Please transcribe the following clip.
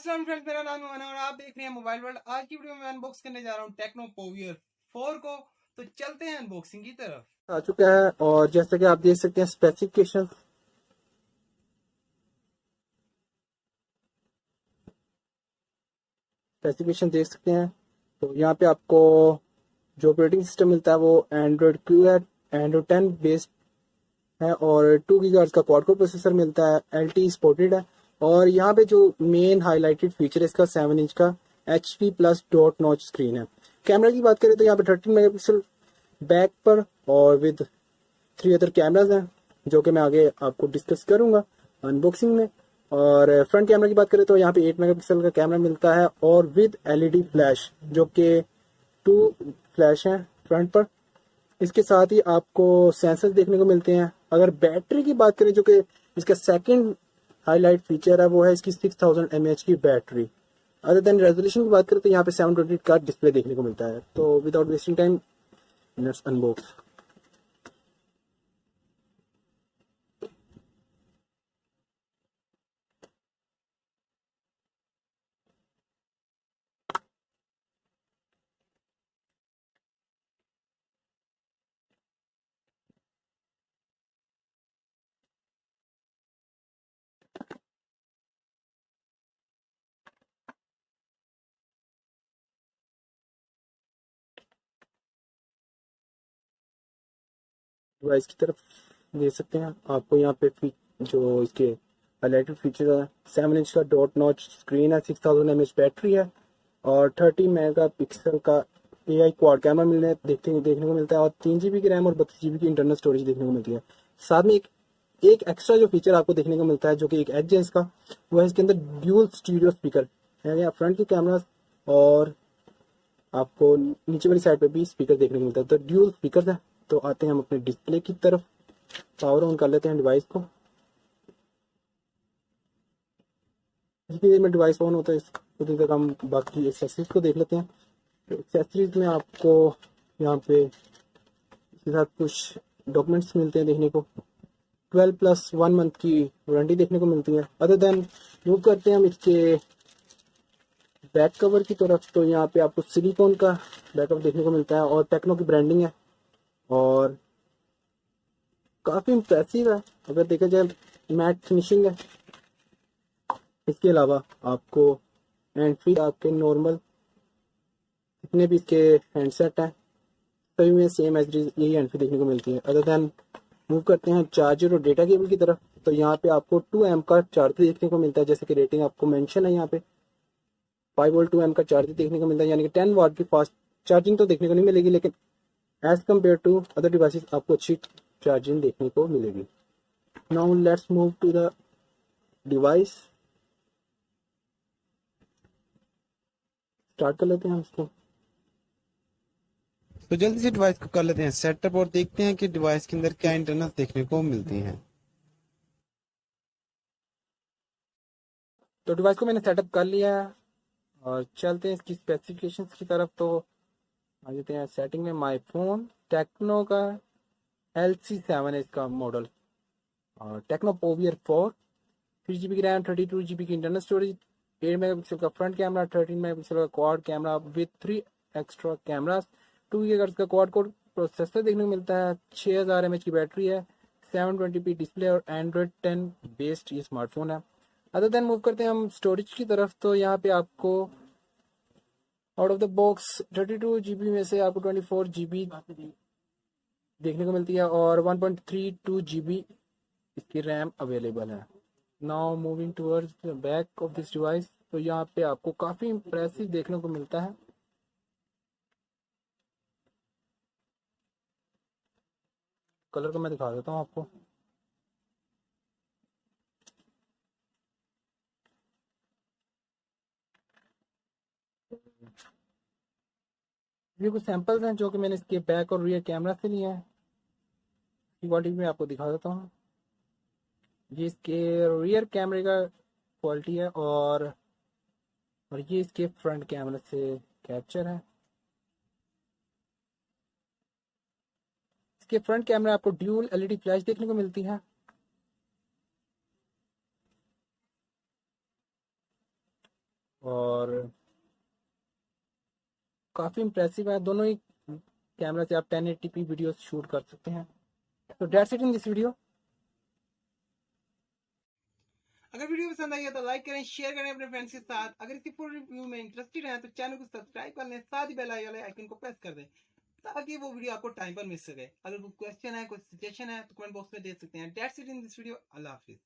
अस्सलाम फ्रेंड्स, मेरा नाम है और आप देख रहे हैं मोबाइल वर्ल्ड। आज की वीडियो में अनबॉक्स करने जा रहा हूँ टेक्नो पोवियर 4 को। तो चलते हैं अनबॉक्सिंग की तरफ। आ चुका है और जैसा कि आप देख सकते हैं स्पेसिफिकेशन देख सकते हैं। तो यहाँ पे आपको जो ऑपरेटिंग सिस्टम मिलता है वो एंड्रॉयड क्यू है, एंड्रॉयड 10 बेस्ड है और 2 GHz का क्वाड कोर प्रोसेसर मिलता है, LTE सपोर्टेड है। और यहाँ पे जो मेन हाईलाइटेड फीचर है इसका 7 इंच का HP plus dot notch screen है। कैमरा की बात करें तो यहाँ पे 13 मेगापिक्सल बैक पर और विद 3 अदर कैमराज हैं जो कि मैं आगे आपको डिस्कस करूंगा अनबॉक्सिंग में। और फ्रंट कैमरा की बात करें तो यहाँ पे 8 मेगापिक्सल का कैमरा मिलता है और विद LED फ्लैश, जो कि 2 फ्लैश हैं फ्रंट पर। इसके साथ ही आपको सेंसर्स देखने को मिलते हैं। अगर बैटरी की बात करें, जो कि इसका सेकंड हाईलाइट फीचर है, वो है इसकी 6000 mAh की बैटरी। अदर देन रेजोल्यूशन की बात करें तो यहाँ पे 720 का डिस्प्ले देखने को मिलता है। तो without wasting time let's unbox. Device की तरफ देख सकते हैं, आपको यहाँ पे जो इसके हाईलाइटेड फीचर है, 7 इंच का डॉट नॉच स्क्रीन है, 6000 mAh बैटरी है और 30 मेगापिक्सल का AI क्वाड कैमरा देखने को मिलता है और 3 GB की रैम और 32 GB की इंटरनल स्टोरेज देखने को मिलती है। साथ में एक एक्स्ट्रा जो फीचर आपको देखने को मिलता है, जो कि एक एज है इसका, वो है इसके अंदर ड्यूल स्टीरियो स्पीकर है। यहाँ फ्रंट की कैमरा और आपको नीचे वाली साइड पे भी स्पीकर देखने को मिलता है, तो ड्यूल स्पीकर है। तो आते हैं हम अपने डिस्प्ले की तरफ, पावर ऑन कर लेते हैं डिवाइस को। जितनी देर में डिवाइस ऑन होता है उतनी तक हम बाकी एक्सेसरीज को देख लेते हैं। तो एक्सेसरीज में आपको यहाँ पे इसके साथ कुछ डॉक्यूमेंट्स मिलते हैं देखने को। 12+1 मंथ की वारंटी देखने को मिलती है। अदर देन मूव करते हैं हम इसके बैक कवर की तरफ, तो यहाँ पे आपको सिलिकॉन का बैकअप देखने को मिलता है और टेक्नो की ब्रांडिंग है और काफ़ी इम्प्रेसिव है अगर देखा जाए। मैट फिनिशिंग है। इसके अलावा आपको हैंड फ्री, आपके नॉर्मल जितने भी इसके हैंडसेट हैं सभी में सेम एज यही हैंड फ्री देखने को मिलती है। अदर देन मूव करते हैं चार्जर और डेटा केबल की तरफ, तो यहाँ पे आपको 2 एम का चार्जर देखने को मिलता है, जैसे कि रेटिंग आपको मेंशन है यहाँ पे। 5 वोल्ट 2 एम का चार्जर देखने को मिलता है, यानी कि 10 वाट की फास्ट चार्जिंग तो देखने को नहीं मिलेगी, लेकिन as compare to other devices आपको अच्छी चार्जिंग देखने को मिलेगी। Now let's move to the device. Start कर लेते हैं हम इसको। तो जल्दी से डिवाइस को कर लेते हैं सेटअप और देखते हैं कि डिवाइस के अंदर क्या इंटरनल देखने को मिलती हैं। तो डिवाइस को मैंने सेटअप कर लिया है और चलते हैं इसकी स्पेसिफिकेशंस की तरफ। तो आ जाते हैं सेटिंग में। माई फोन टेक्नो का LC7 है इसका मॉडल, और टेक्नो पोवियर 4, 3 GB की रैम, 32 GB की इंटरनल स्टोरेज, 8 मेगापिक्सल का फ्रंट कैमरा, 13 मेगापिक्सल का quad camera with 3 extra cameras, 2 GHz का क्वाड कोर प्रोसेसर देखने को मिलता है, 6000 mAh की बैटरी है, 720p डिस्प्ले और एंड्रॉयड 10 बेस्ड ये स्मार्टफोन है। अदर देन मूव करते हैं हम स्टोरेज की तरफ, तो यहाँ पे आपको out of the box 32 GB में से आपको 24 GB देखने को मिलती है और 1.32 GB इसकी रैम अवेलेबल है। Now moving towards the back of this device, तो यहाँ पे आपको काफ़ी इम्प्रेसिव देखने को मिलता है। कलर को मैं दिखा देता हूँ आपको। ये कुछ सैंपल्स हैं जो कि मैंने इसके बैक और रियर कैमरा से लिए हैं। क्वालिटी में आपको दिखा देता हूँ। ये इसके रियर कैमरे का क्वालिटी है और ये इसके फ्रंट कैमरे से कैप्चर है। इसके फ्रंट कैमरा आपको ड्यूल LED फ्लैश देखने को मिलती है। और काफ़ी इम्प्रेसिव है। दोनों ही कैमरा से आप 1080p वीडियो शूट कर सकते हैं। तो that's it in this video. अगर वीडियो पसंद आई है तो लाइक करें, शेयर करें अपने फ्रेंड्स के साथ। अगर इसकी फुल रिव्यू में इंटरेस्टेड हैं तो चैनल को सब्सक्राइब कर लें, साथ ही बेल आइकन को प्रेस कर दें ताकि वो वीडियो आपको टाइम पर मिल सके। अगर कोई क्वेश्चन है, कोई सजेशन है तो कमेंट बॉक्स में दे सकते हैं। That's it in this video. Allah Hafiz.